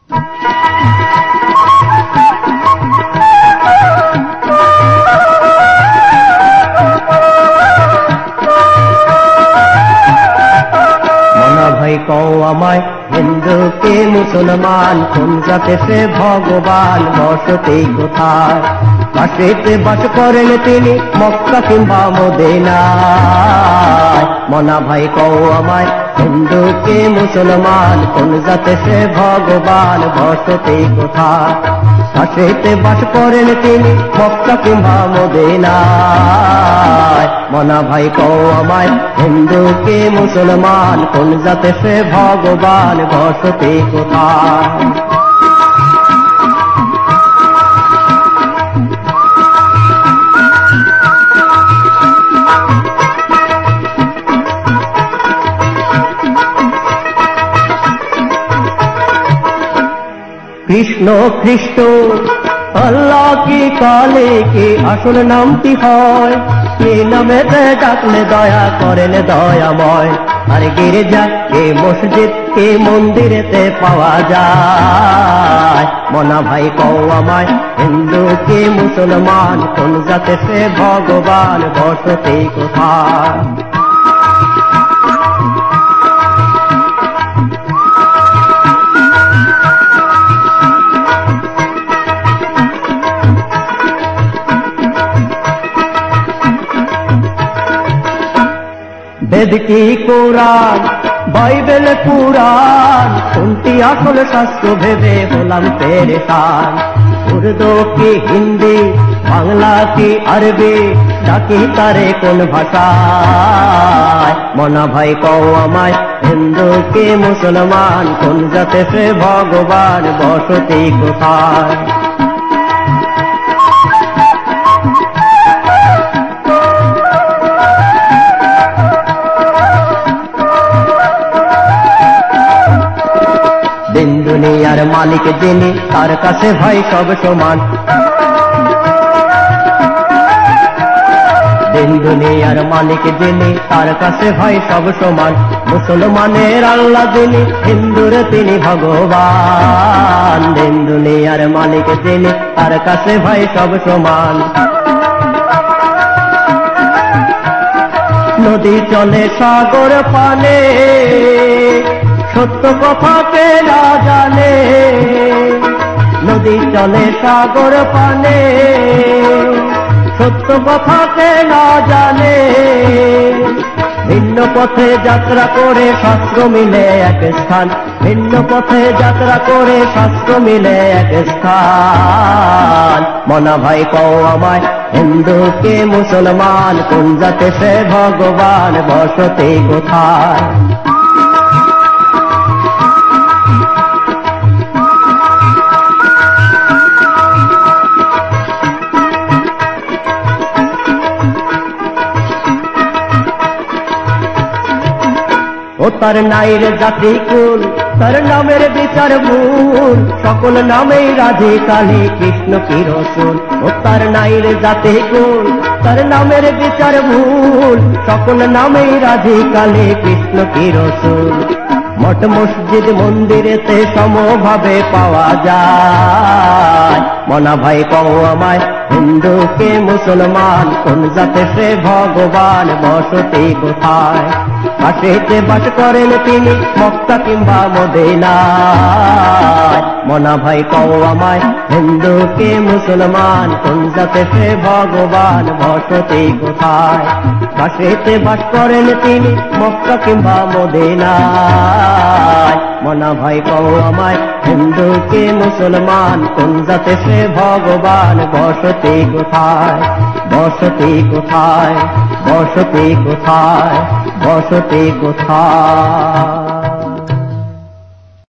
ভাই কও আমায় হিন্দু কে মুসলমান কোন জাতে সে ভগবান বসতি কোথায় কাশীতে বাস করেন তিনি মক্কা কিংবা মদিনায় মনা ভাই কও আমায় হিন্দু কে মুসলমান কোন জাতে সে ভগবান বসতি কোথায় কাশীতে বাস করেন তিনি মক্কা কিংবা মদিনায় মনা ভাই কও আমায় হিন্দু কে মুসলমান কোন জাতে সে ভগবান বসতি কোথায় কৃষ্ণ খ্রিস্ট আল্লাহ কি কালে কি আসল নামটি হয় এই নামেতে ডাকলে দয়া করেন দয়াময় আর গির্জা কে মসজিদ কে মন্দিরেতে পাওয়া যায় মনা ভাই কও আমায় হিন্দু কে মুসলমান কোন জাতে সে ভগবান বসতি কোথায় বেদ কি কোরআন বাইবেল পুরাণ কোনটি আসল শাস্ত্র ভেবে হলাম পেরেশান উর্দু কি হিন্দি বাংলা কি আরবি ডাকি তারে কোন ভাষায় মনা ভাই কও আমায় হিন্দু কে মুসলমান কোন জাতে সে ভগবান বসতি কোথায় দিন দুনিয়ার মালিক যিনি তার কাছে ভাই সব সমান দিন দুনিয়ার মালিক যিনি তার কাছে ভাই সব সমান মুসলমানের আল্লাহ যিনি হিন্দুর তিনি ভগবান দিন দুনিয়ার মালিক যিনি তার কাছে ভাই সব সমান নদী চলে সাগর পানে সত্য কথা কে না জানে নদী চলে সাগর পানে সত্য কথা কে না জানে ভিন্ন পথে যাত্রা করে শাস্ত্র মিলে এক স্থান ভিন্ন পথে যাত্রা করে শাস্ত্র মিলে এক স্থান মনা ভাই কও আমায় হিন্দু কে মুসলমান কোন জাতে সে ভগবান বসতি কোথায় ও তার নাইর জাতি কুল তার নামের বিচার ভুল সকল নামেই রাধে কালী কৃষ্ণ কি রসুল ও তার নাইর জাতি কুল তার নামের বিচার ভুল সকল নামেই রাধে কালী কৃষ্ণ কি রসুল মঠ মসজিদ মন্দিরেতে সমভাবে পাওয়া যায় মনা ভাই কও আমায় হিন্দু কে মুসলমান কোন জাতে সে ভগবান বসতি কোথায় কাশীতে বাস করেন তিনি মক্কা কিংবা মদিনায় মনা ভাই কও আমায় হিন্দু কে মুসলমান কোন জাতে সে ভগবান বসতি কোথায় কাশীতে বাস করেন তিনি মক্কা কিংবা মদিনায় মনা ভাই কও আমায় হিন্দু কে মুসলমান কোন জাতে সে ভগবান বসতি কোথায় বসতি কোথায় বসতি কোথায় বসতি কোথায়